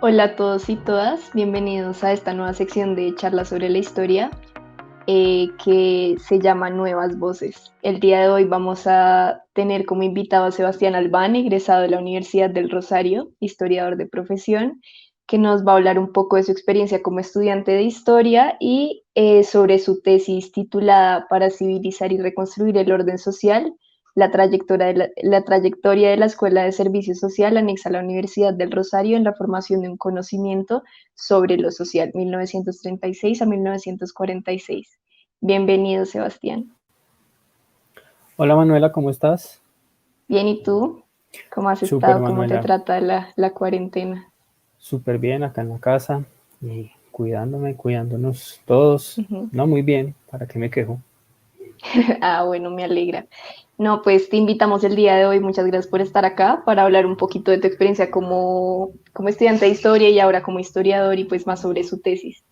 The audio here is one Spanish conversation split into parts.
Hola a todos y todas, bienvenidos a esta nueva sección de charlas sobre la historia que se llama Nuevas Voces. El día de hoy vamos a tener como invitado a Sebastián Albán, egresado de la Universidad del Rosario, historiador de profesión, que nos va a hablar un poco de su experiencia como estudiante de historia y sobre su tesis titulada Para civilizar y reconstruir el orden social, la trayectoria de la Escuela de Servicio Social anexa a la Universidad del Rosario en la formación de un conocimiento sobre lo social, 1936 a 1946. Bienvenido, Sebastián. Hola Manuela, ¿cómo estás? Bien, ¿y tú? ¿Cómo has Súper estado? ¿Cómo te Manuela, trata la cuarentena? súper bien acá en la casa y cuidándome, cuidándonos todos. Ujú. No, muy bien, ¿para qué me quejo? Ah, bueno, me alegra. No, pues te invitamos el día de hoy. Muchas gracias por estar acá para hablar un poquito de tu experiencia como estudiante de historia y ahora como historiador y pues más sobre su tesis.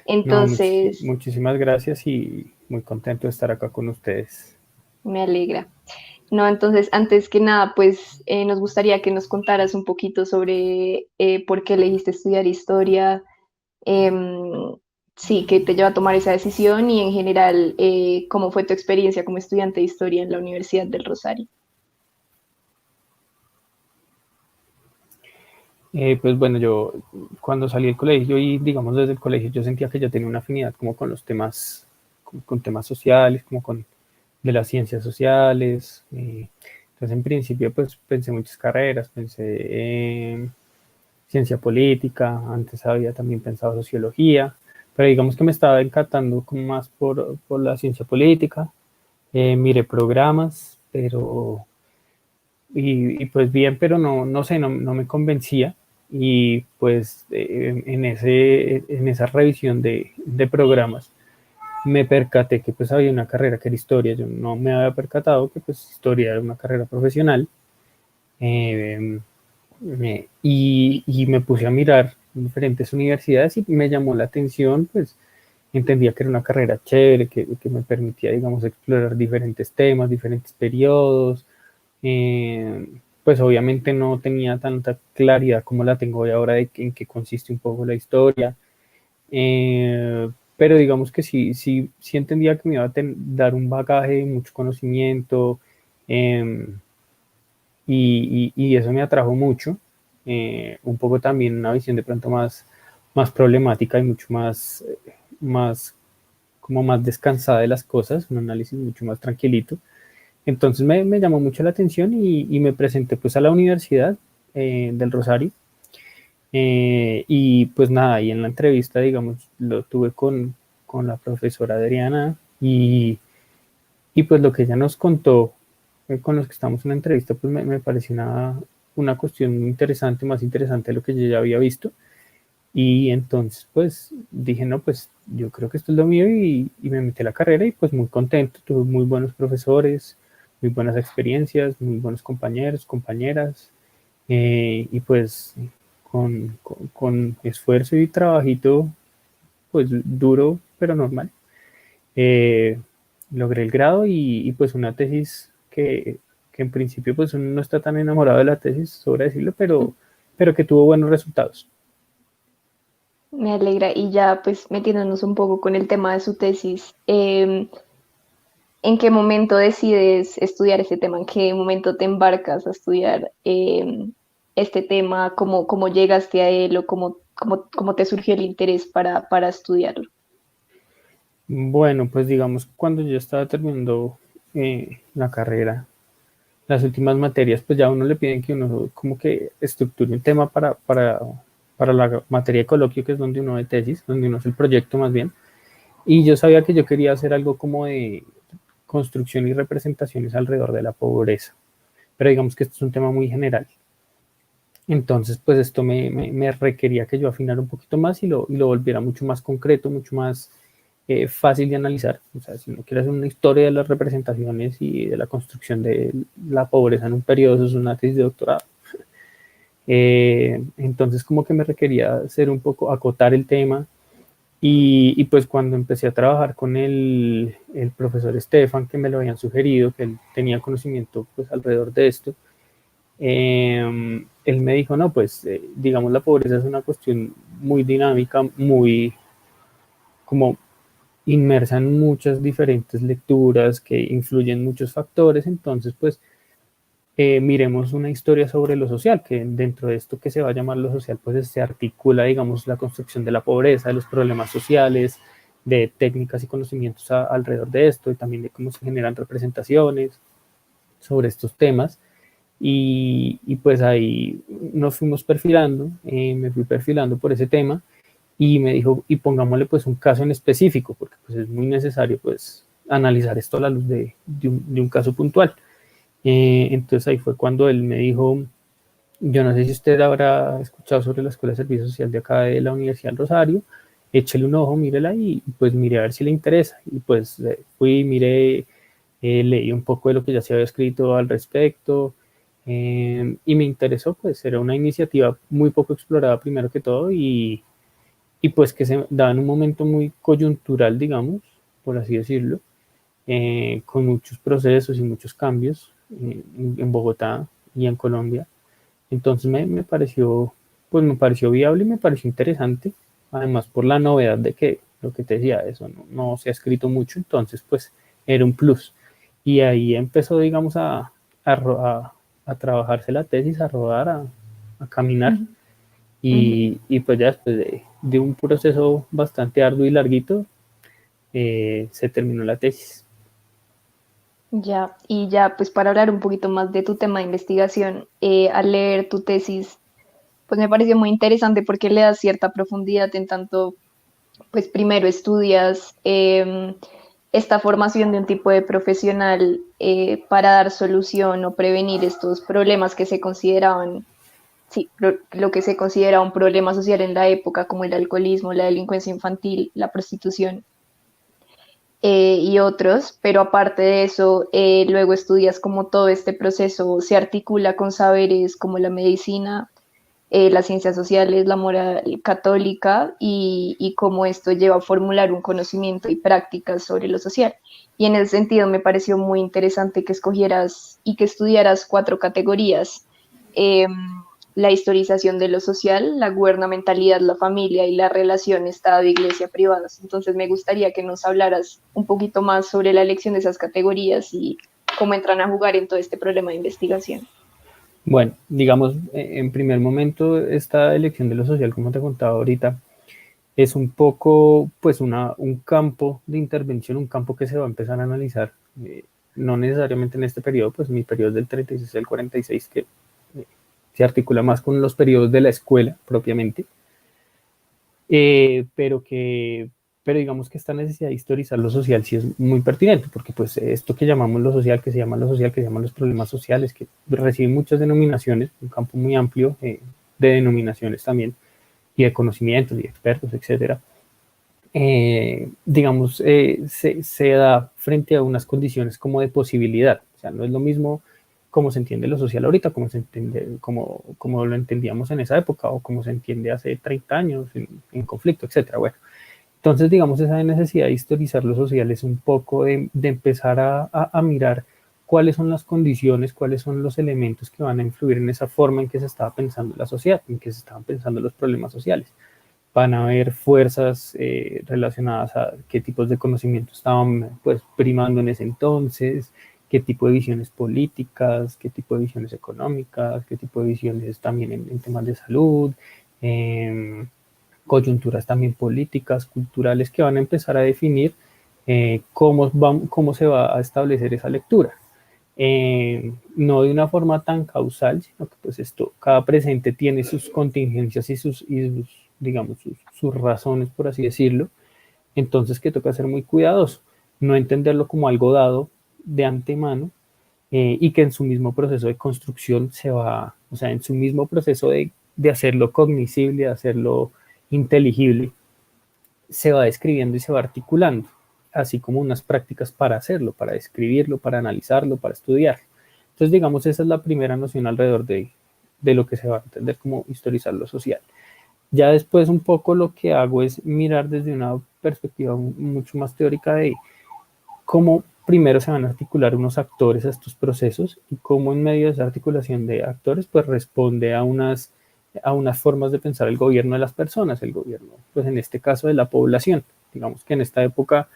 No, Entonces, muchísimas gracias y muy contento de estar acá con ustedes. me alegra. No, entonces, antes que nada, pues nos gustaría que nos contaras un poquito sobre por qué elegiste estudiar historia, em, sí, qué te lleva a tomar esa decisión y en general, cómo fue tu experiencia como estudiante de historia en la Universidad del Rosario. Pues bueno, yo cuando salí del colegio y digamos desde el colegio yo sentía que yo tenía una afinidad como con los temas, con temas sociales, como con de las ciencias sociales. Entonces en principio pues pensé muchas carreras, pensé en ciencia política, antes había también pensado sociología, pero digamos que me estaba encantando como más por la ciencia política. Miré programas, pero, y pues bien, pero no sé, no me convencía. Y pues en esa revisión de programas me percaté que pues había una carrera que era historia. Yo no me había percatado que pues historia era una carrera profesional. Eh, y me puse a mirar diferentes universidades y me llamó la atención, pues entendía que era una carrera chévere, que me permitía, digamos, explorar diferentes temas, diferentes periodos. Eh, pues obviamente no tenía tanta claridad como la tengo hoy ahora de en qué consiste un poco la historia. Pero digamos que sí entendía que me iba a dar un bagaje, mucho conocimiento, eh, y eso me atrajo mucho. Un poco también una visión de pronto más problemática y mucho más, como más descansada de las cosas, un análisis mucho más tranquilito. Entonces me llamó mucho la atención y me presenté pues a la Universidad del Rosario. Y pues nada, y en la entrevista, digamos, lo tuve con la profesora Adriana y pues lo que ella nos contó con los que estamos en la entrevista, pues me pareció una cuestión muy interesante, más interesante de lo que yo ya había visto. Y entonces, pues dije, no, pues yo creo que esto es lo mío y me metí a la carrera y pues muy contento, tuve muy buenos profesores, muy buenas experiencias, muy buenos compañeros, compañeras, y pues con esfuerzo y trabajito, pues duro, pero normal, eh, logré el grado y pues una tesis que en principio pues uno no está tan enamorado de la tesis, sobre decirlo, pero que tuvo buenos resultados. Me alegra. Y ya pues metiéndonos un poco con el tema de su tesis, ¿en qué momento decides estudiar este tema? ¿En qué momento te embarcas a estudiar este tema? ¿Cómo llegaste a él o cómo te surgió el interés para estudiarlo? Bueno, pues digamos, cuando yo estaba terminando la carrera, las últimas materias, pues ya a uno le piden que uno como que estructure un tema para la materia de coloquio, que es donde uno ve tesis, donde uno hace el proyecto más bien. Y yo sabía que yo quería hacer algo como de construcción y representaciones alrededor de la pobreza. Pero digamos que esto es un tema muy general. Entonces, pues esto me requería que yo afinara un poquito más y lo volviera mucho más concreto, mucho más fácil de analizar. O sea, si uno quiere hacer una historia de las representaciones y de la construcción de la pobreza en un periodo, eso es una tesis de doctorado. Entonces, como que me requería hacer un poco, acotar el tema. Y pues cuando empecé a trabajar con el profesor Estefan, que me lo habían sugerido, que él tenía conocimiento pues alrededor de esto, él me dijo, no, pues digamos la pobreza es una cuestión muy dinámica, muy como inmersa en muchas diferentes lecturas que influyen muchos factores, entonces pues miremos una historia sobre lo social, que dentro de esto que se va a llamar lo social, pues se articula, digamos, la construcción de la pobreza, de los problemas sociales, de técnicas y conocimientos alrededor de esto, y también de cómo se generan representaciones sobre estos temas. Y pues ahí nos fuimos perfilando, me fui perfilando por ese tema, y me dijo, y pongámosle pues un caso en específico, porque pues es muy necesario pues analizar esto a la luz de un caso puntual. Entonces ahí fue cuando él me dijo, yo no sé si usted habrá escuchado sobre la Escuela de Servicio Social de acá de la Universidad del Rosario, échele un ojo, mírela y pues mire a ver si le interesa. Y pues fui, miré, leí un poco de lo que ya se había escrito al respecto, y me interesó, pues era una iniciativa muy poco explorada primero que todo, y pues que se da en un momento muy coyuntural, digamos, por así decirlo, con muchos procesos y muchos cambios en Bogotá y en Colombia. Entonces me pareció, pues me pareció viable y me pareció interesante, además por la novedad de que, lo que te decía, eso no se ha escrito mucho, entonces pues era un plus. Y ahí empezó, digamos, a trabajarse la tesis, a rodar, a caminar, Ujú, ujú. y pues ya después de un proceso bastante arduo y larguito, se terminó la tesis. Ya, y ya pues para hablar un poquito más de tu tema de investigación, al leer tu tesis, pues me pareció muy interesante porque le das cierta profundidad en tanto, pues primero estudias esta formación de un tipo de profesional para dar solución o prevenir estos problemas que se consideraban, sí, lo que se considera un problema social en la época, como el alcoholismo, la delincuencia infantil, la prostitución y otros, pero aparte de eso, luego estudias cómo todo este proceso se articula con saberes como la medicina, las ciencias sociales, la moral católica y cómo esto lleva a formular un conocimiento y prácticas sobre lo social. Y en ese sentido me pareció muy interesante que escogieras y que estudiaras cuatro categorías. Eh, la historización de lo social, la gubernamentalidad, la familia y la relación Estado-Iglesia privadas. Entonces me gustaría que nos hablaras un poquito más sobre la elección de esas categorías y cómo entran a jugar en todo este problema de investigación. Bueno, digamos, en primer momento, esta elección de lo social, como te contaba ahorita, es un poco, pues, un campo de intervención, un campo que se va a empezar a analizar, no necesariamente en este periodo, pues mi periodo es del 36 al 46, que se articula más con los periodos de la escuela propiamente, pero pero digamos que esta necesidad de historizar lo social sí es muy pertinente, porque pues esto que llamamos lo social, que se llama lo social, que se llaman los problemas sociales, que reciben muchas denominaciones, un campo muy amplio de denominaciones también, y de conocimientos y de expertos, etcétera, digamos, se da frente a unas condiciones como de posibilidad. O sea, no es lo mismo como se entiende lo social ahorita, como se entiende, como lo entendíamos en esa época, o como se entiende hace 30 años en conflicto, etcétera. Bueno, entonces, digamos, esa necesidad de historizar lo social es un poco de empezar a mirar cuáles son las condiciones, cuáles son los elementos que van a influir en esa forma en que se estaba pensando la sociedad, en que se estaban pensando los problemas sociales. Van a haber fuerzas relacionadas a qué tipos de conocimiento estaban pues primando en ese entonces, qué tipo de visiones políticas, qué tipo de visiones económicas, qué tipo de visiones también en temas de salud, eh, coyunturas también políticas, culturales, que van a empezar a definir cómo se va a establecer esa lectura. No de una forma tan causal, sino que pues esto, cada presente tiene sus contingencias y sus digamos, sus razones, por así decirlo, entonces que toca ser muy cuidadoso, no entenderlo como algo dado de antemano, y que en su mismo proceso de construcción se va, o sea, en su mismo proceso de hacerlo cognoscible, de hacerlo inteligible, se va describiendo y se va articulando, así como unas prácticas para hacerlo, para describirlo, para analizarlo, para estudiar. Entonces, digamos, esa es la primera noción alrededor de lo que se va a entender como historizar lo social. Ya después un poco lo que hago es mirar desde una perspectiva mucho más teórica de cómo primero se van a articular unos actores a estos procesos y cómo en medio de esa articulación de actores pues responde a unas formas de pensar el gobierno de las personas, el gobierno, pues en este caso de la población. Digamos que en esta época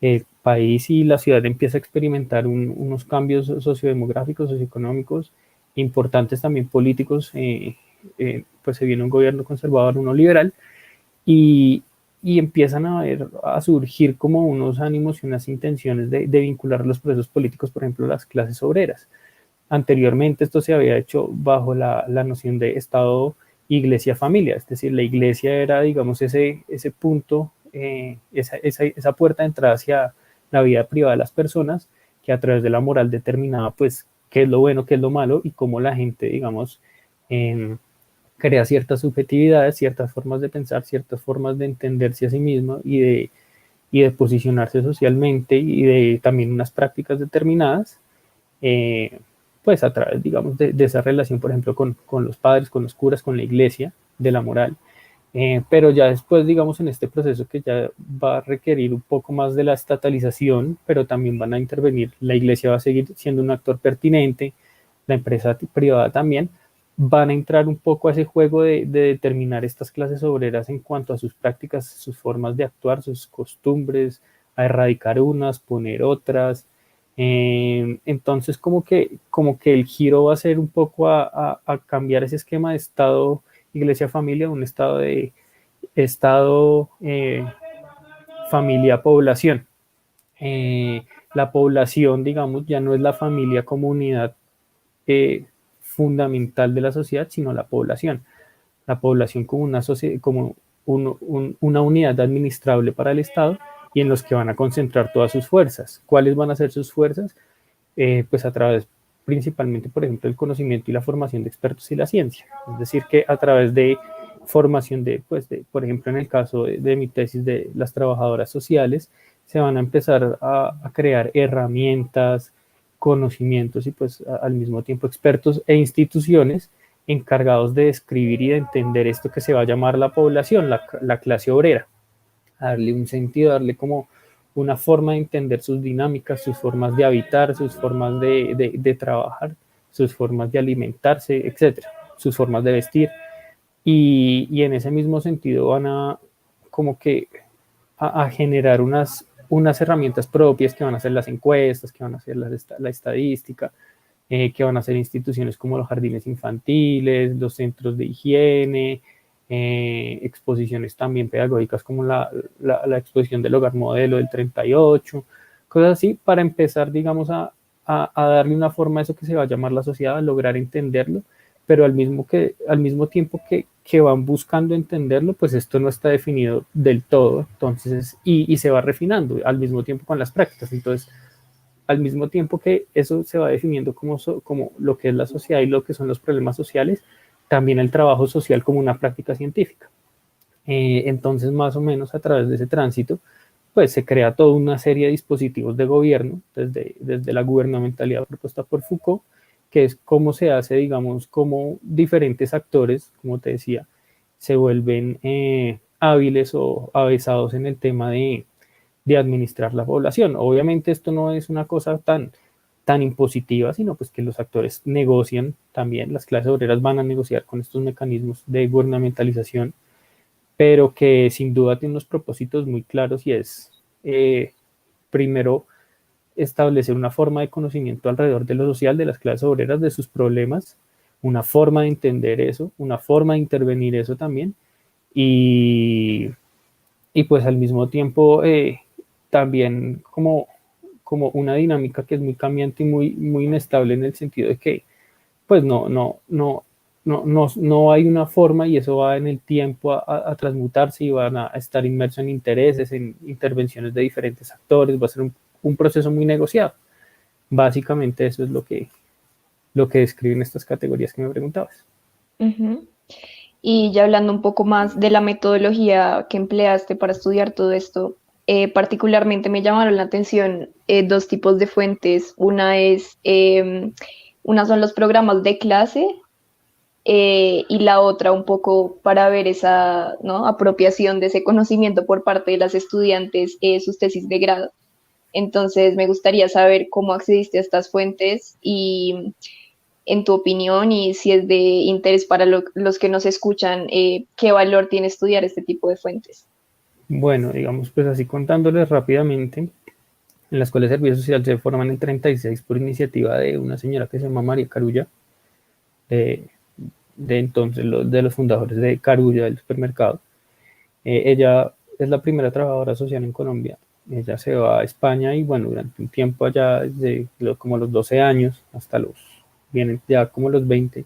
el país y la ciudad empieza a experimentar unos cambios sociodemográficos, socioeconómicos, importantes también políticos, pues se viene un gobierno conservador, uno liberal, y, y empiezan a surgir como unos ánimos y unas intenciones de vincular los procesos políticos, por ejemplo, las clases obreras. Anteriormente esto se había hecho bajo la noción de Estado, Iglesia, familia, es decir, la iglesia era, digamos, ese punto, esa puerta de entrada hacia la vida privada de las personas, que a través de la moral determinaba, pues, qué es lo bueno, qué es lo malo, y cómo la gente, digamos, crea ciertas subjetividades, ciertas formas de pensar, ciertas formas de entenderse a sí mismo y de posicionarse socialmente y de también unas prácticas determinadas, pues a través, digamos, de esa relación, por ejemplo, con los padres, con los curas, con la iglesia, de la moral. Pero ya después, digamos, en este proceso que ya va a requerir un poco más de la estatalización, pero también van a intervenir, la iglesia va a seguir siendo un actor pertinente, la empresa privada también, van a entrar un poco a ese juego de determinar estas clases obreras en cuanto a sus prácticas, sus formas de actuar, sus costumbres, a erradicar unas, poner otras. Entonces, como que el giro va a ser un poco a cambiar ese esquema de Estado, Iglesia, familia, un estado de Estado, familia, población. La población, digamos, ya no es la familia como unidad fundamental de la sociedad, sino la población. La población como una unidad administrable para el Estado y en los que van a concentrar todas sus fuerzas. ¿Cuáles van a ser sus fuerzas? Pues a través principalmente, por ejemplo, del conocimiento y la formación de expertos y la ciencia. Es decir, que a través de formación por ejemplo, en el caso de mi tesis de las trabajadoras sociales, se van a empezar a crear herramientas, conocimientos y pues al mismo tiempo expertos e instituciones encargados de describir y de entender esto que se va a llamar la población, la clase obrera, a darle un sentido, darle como una forma de entender sus dinámicas, sus formas de habitar, sus formas de trabajar, sus formas de alimentarse, etcétera, sus formas de vestir. Y en ese mismo sentido van a como que a generar unas herramientas propias que van a ser las encuestas, que van a ser la estadística, que van a ser instituciones como los jardines infantiles, los centros de higiene, exposiciones también pedagógicas como la exposición del hogar modelo del 38, cosas así, para empezar, digamos, a darle una forma a eso que se va a llamar la sociedad, a lograr entenderlo, pero al mismo tiempo que van buscando entenderlo, pues esto no está definido del todo, entonces, y se va refinando al mismo tiempo con las prácticas, entonces, al mismo tiempo que eso se va definiendo como lo que es la sociedad y lo que son los problemas sociales, también el trabajo social como una práctica científica. Entonces, más o menos a través de ese tránsito, pues se crea toda una serie de dispositivos de gobierno, desde la gubernamentalidad propuesta por Foucault, que es cómo se hace, digamos, cómo diferentes actores, como te decía, se vuelven hábiles o avesados en el tema de administrar la población. Obviamente esto no es una cosa tan impositiva, sino pues que los actores negocian también, las clases obreras van a negociar con estos mecanismos de gubernamentalización, pero que sin duda tiene unos propósitos muy claros y es, primero, establecer una forma de conocimiento alrededor de lo social de las clases obreras, de sus problemas, una forma de entender eso, una forma de intervenir eso también, y pues al mismo tiempo también como una dinámica que es muy cambiante y muy inestable en el sentido de que pues no hay una forma y eso va en el tiempo a transmutarse y van a estar inmersos en intereses, en intervenciones de diferentes actores, va a ser un proceso muy negociado. Básicamente eso es lo que describen estas categorías que me preguntabas. Ujú. Y ya hablando un poco más de la metodología que empleaste para estudiar todo esto, particularmente me llamaron la atención dos tipos de fuentes. Una son los programas de clase y la otra un poco para ver esa, ¿no?, apropiación de ese conocimiento por parte de las estudiantes, sus tesis de grado. Entonces, me gustaría saber cómo accediste a estas fuentes y, en tu opinión, y si es de interés para los que nos escuchan, ¿qué valor tiene estudiar este tipo de fuentes? Bueno, digamos, pues así contándoles rápidamente, en la Escuela de Servicio Social se forman en 36 por iniciativa de una señora que se llama María Carulla, de, de entonces de los fundadores de Carulla, del supermercado. Ella es la primera trabajadora social en Colombia. Ella se va a España y bueno, durante un tiempo allá, desde como los 12 años hasta vienen ya como los 20,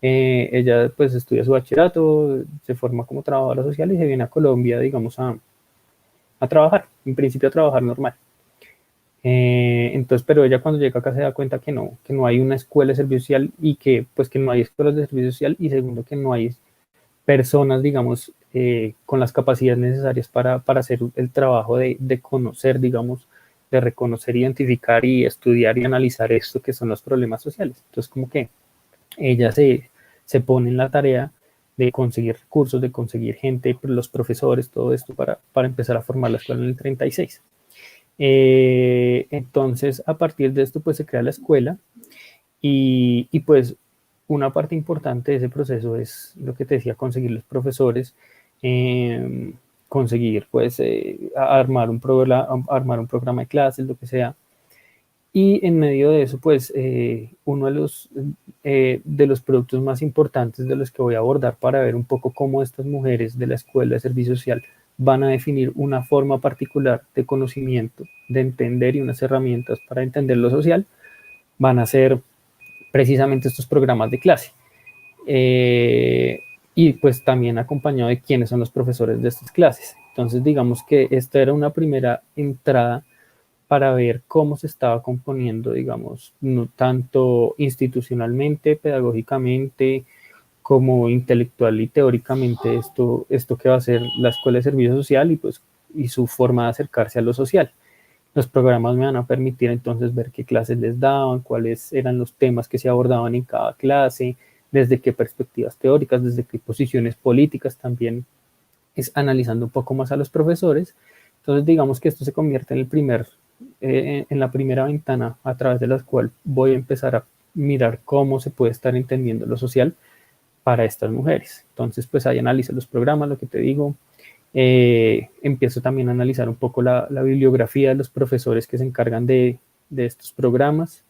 ella pues estudia su bachillerato, se forma como trabajadora social y se viene a Colombia, digamos, a trabajar, en principio a trabajar normal. Entonces, pero ella cuando llega acá se da cuenta que no hay una escuela de servicio social y que pues que no hay escuelas de servicio social y segundo que no hay personas, digamos, con las capacidades necesarias para hacer el trabajo de conocer, digamos, de reconocer, identificar y estudiar y analizar esto que son los problemas sociales. Entonces, como que ella se pone en la tarea de conseguir recursos, de conseguir gente, los profesores, todo esto para empezar a formar la escuela en el 36. Entonces, a partir de esto, pues se crea la escuela y pues una parte importante de ese proceso es lo que te decía, conseguir los profesores, eh, conseguir pues armar un programa de clases, lo que sea. Y en medio de eso, pues uno de los productos más importantes de los que voy a abordar para ver un poco cómo estas mujeres de la Escuela de Servicio Social van a definir una forma particular de conocimiento, de entender y unas herramientas para entender lo social, van a ser precisamente estos programas de clase. Eh, y pues también acompañado de quiénes son los profesores de estas clases. Entonces digamos que esta era una primera entrada para ver cómo se estaba componiendo, digamos, no tanto institucionalmente, pedagógicamente, como intelectual y teóricamente esto que va a ser la Escuela de Servicio Social y pues y su forma de acercarse a lo social. Los programas me van a permitir entonces ver qué clases les daban, cuáles eran los temas que se abordaban en cada clase, desde qué perspectivas teóricas, desde qué posiciones políticas también, es analizando un poco más a los profesores. Entonces digamos que esto se convierte en la primera ventana a través de la cual voy a empezar a mirar cómo se puede estar entendiendo lo social para estas mujeres. Entonces pues ahí analizo los programas, lo que te digo, empiezo también a analizar un poco la bibliografía de los profesores que se encargan de estos programas,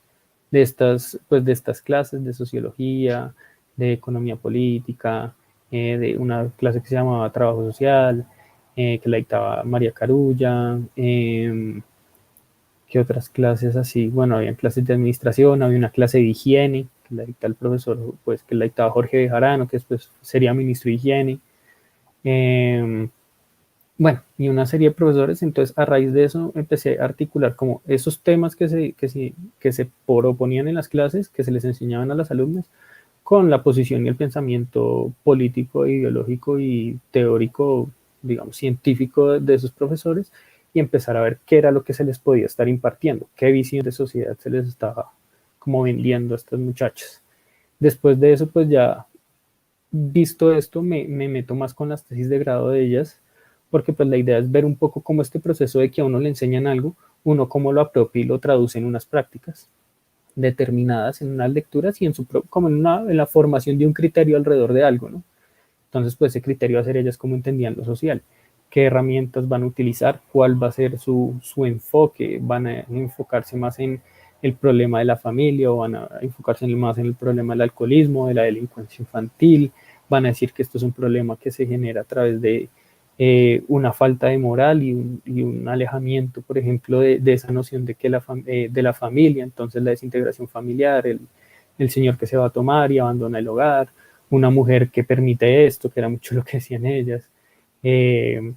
pues, de estas clases de sociología, de economía política, de una clase que se llamaba Trabajo Social, que la dictaba María Carulla, ¿qué otras clases así? Bueno, había clases de administración, había una clase de higiene, que la dictaba el profesor, pues que la dictaba Jorge Bejarano, que después sería ministro de higiene. Eh, bueno, y una serie de profesores, entonces a raíz de eso empecé a articular como esos temas que se proponían en las clases, que se les enseñaban a las alumnas, con la posición y el pensamiento político, ideológico y teórico, digamos, científico de esos profesores, y empezar a ver qué era lo que se les podía estar impartiendo, qué visión de sociedad se les estaba como vendiendo a estas muchachas. Después de eso, pues ya visto esto, me meto más con las tesis de grado de ellas, porque pues la idea es ver un poco cómo este proceso de que a uno le enseñan algo, uno cómo lo apropia y lo traduce en unas prácticas determinadas, en unas lecturas y como en la formación de un criterio alrededor de algo, ¿no? Entonces, pues ese criterio va a ser ellas cómo entendían lo social, qué herramientas van a utilizar, cuál va a ser su enfoque, van a enfocarse más en el problema de la familia o van a enfocarse más en el problema del alcoholismo, de la delincuencia infantil, van a decir que esto es un problema que se genera a través de una falta de moral y un alejamiento, por ejemplo, de esa noción de, de la familia, entonces la desintegración familiar, el señor que se va a tomar y abandona el hogar, una mujer que permite esto, que era mucho lo que decían ellas, eh,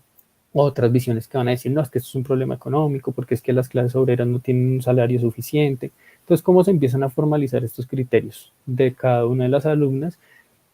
otras visiones que van a decir, no, es que esto es un problema económico, porque es que las clases obreras no tienen un salario suficiente. Entonces, ¿cómo se empiezan a formalizar estos criterios de cada una de las alumnas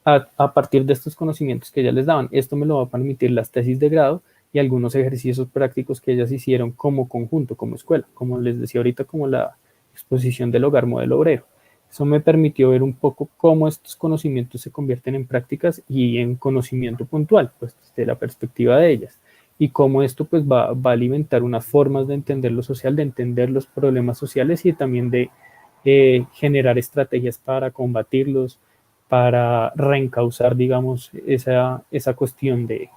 a partir de estos conocimientos que ellas les daban? Esto me lo va a permitir las tesis de grado y algunos ejercicios prácticos que ellas hicieron como conjunto, como escuela, como les decía ahorita, como la exposición del hogar modelo obrero. Eso me permitió ver un poco cómo estos conocimientos se convierten en prácticas y en conocimiento puntual, pues desde la perspectiva de ellas. y cómo esto pues va a alimentar unas formas de entender lo social, de entender los problemas sociales y también de generar estrategias para combatirlos, para reencauzar, digamos, esa cuestión de,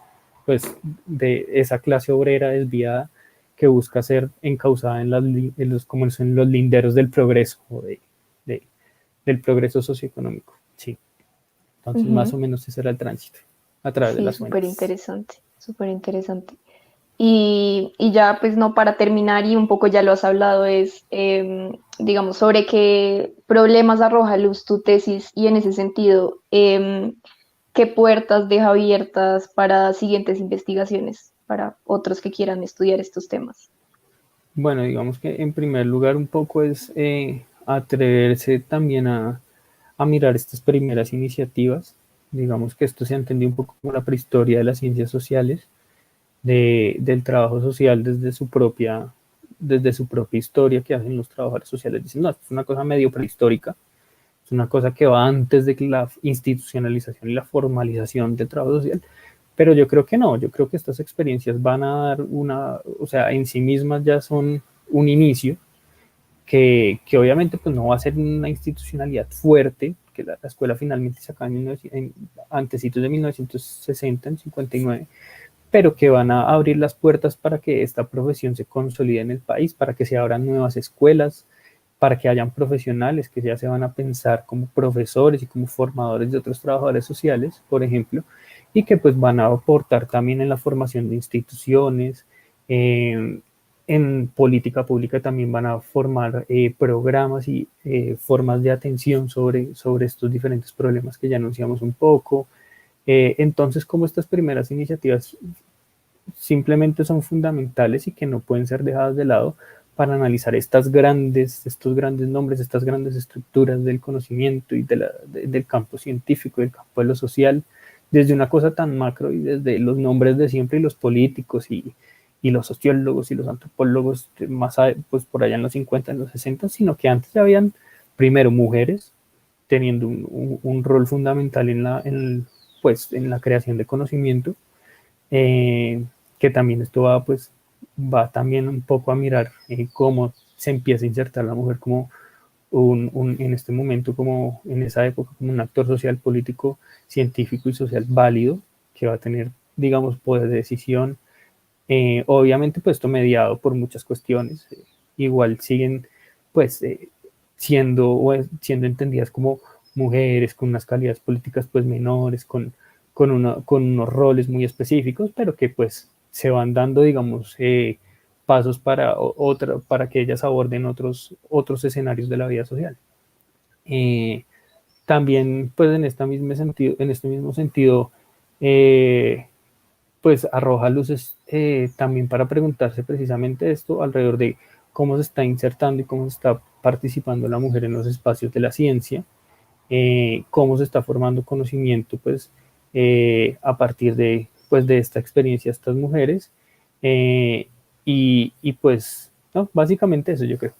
pues, de esa clase obrera desviada que busca ser encauzada como en los linderos del progreso o de, del progreso socioeconómico. Sí. Entonces, más o Ujú. menos ese era el tránsito a través de Sí, las súper fuentes. interesante, súper interesante. Y ya, pues no, para terminar, y un poco ya lo has hablado, es, digamos, sobre qué problemas arroja luz tu tesis y en ese sentido, qué puertas deja abiertas para siguientes investigaciones, para otros que quieran estudiar estos temas. Bueno, digamos que en primer lugar un poco es atreverse también a mirar estas primeras iniciativas. Digamos que esto se ha entendido un poco como la prehistoria de las ciencias sociales, del trabajo social desde su propia historia que hacen los trabajadores sociales. Dicen, no, esto es una cosa medio prehistórica, es una cosa que va antes de la institucionalización y la formalización del trabajo social. Pero yo creo que no, yo creo que estas experiencias van a dar o sea, en sí mismas ya son un inicio que obviamente pues no va a ser una institucionalidad fuerte, que la escuela finalmente se acaba antecitos de 1960, en 59, pero que van a abrir las puertas para que esta profesión se consolide en el país, para que se abran nuevas escuelas, para que hayan profesionales que ya se van a pensar como profesores y como formadores de otros trabajadores sociales, por ejemplo, y que pues van a aportar también en la formación de instituciones, en política pública también van a formar programas y formas de atención sobre estos diferentes problemas que ya anunciamos un poco. Entonces, como estas primeras iniciativas simplemente son fundamentales y que no pueden ser dejadas de lado para analizar estos grandes nombres, estas grandes estructuras del conocimiento y del campo científico, del campo de lo social, desde una cosa tan macro y desde los nombres de siempre y los políticos y los sociólogos y los antropólogos más pues por allá en los 50, en los 60, sino que antes ya habían primero mujeres teniendo un rol fundamental pues, en la creación de conocimiento, eh, que también esto va también un poco a mirar cómo se empieza a insertar la mujer como en este momento, como en esa época, como un actor social, político, científico y social válido, que va a tener, digamos, poder de decisión. Obviamente, pues esto mediado por muchas cuestiones, igual siguen, pues, siendo entendidas como mujeres con unas calidades políticas pues menores, con unos roles muy específicos, pero que pues se van dando, digamos, pasos para que ellas aborden otros escenarios de la vida social. Eh, También, pues en este mismo sentido, eh, pues arroja luces también para preguntarse precisamente esto alrededor de cómo se está insertando y cómo se está participando la mujer en los espacios de la ciencia, cómo se está formando conocimiento pues a partir de esta experiencia de estas mujeres y pues no, básicamente eso yo creo.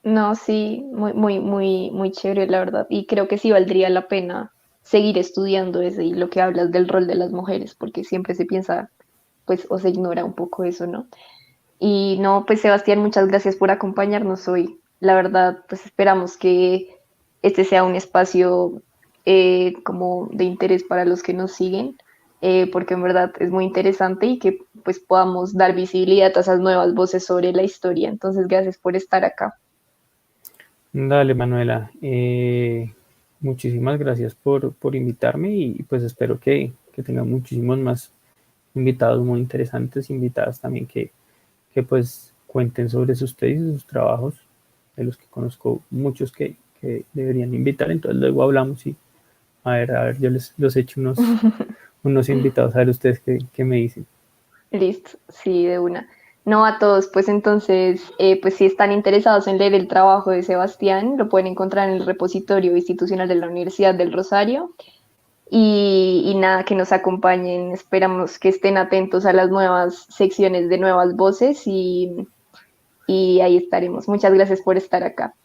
No, sí, muy, muy, muy, muy chévere, la verdad. Y creo que sí valdría la pena seguir estudiando ese y lo que hablas del rol de las mujeres, porque siempre se piensa, pues, o se ignora un poco eso, ¿no? Y no, pues Sebastián, muchas gracias por acompañarnos hoy. La verdad, pues esperamos que este sea un espacio como de interés para los que nos siguen, porque en verdad es muy interesante y que pues podamos dar visibilidad a esas nuevas voces sobre la historia. Entonces, gracias por estar acá. Dale, Manuela, muchísimas gracias por invitarme y pues espero que tenga muchísimos más invitados muy interesantes, invitadas también que pues cuenten sobre sus tesis, sus trabajos, de los que conozco muchos que deberían invitar, entonces luego hablamos y a ver, yo los he hecho unos invitados, a ver ustedes qué me dicen. Listo, sí, de una. No a todos, pues entonces, pues si están interesados en leer el trabajo de Sebastián, lo pueden encontrar en el repositorio institucional de la Universidad del Rosario. Y nada, que nos acompañen. Esperamos que estén atentos a las nuevas secciones de nuevas voces y ahí estaremos. Muchas gracias por estar acá.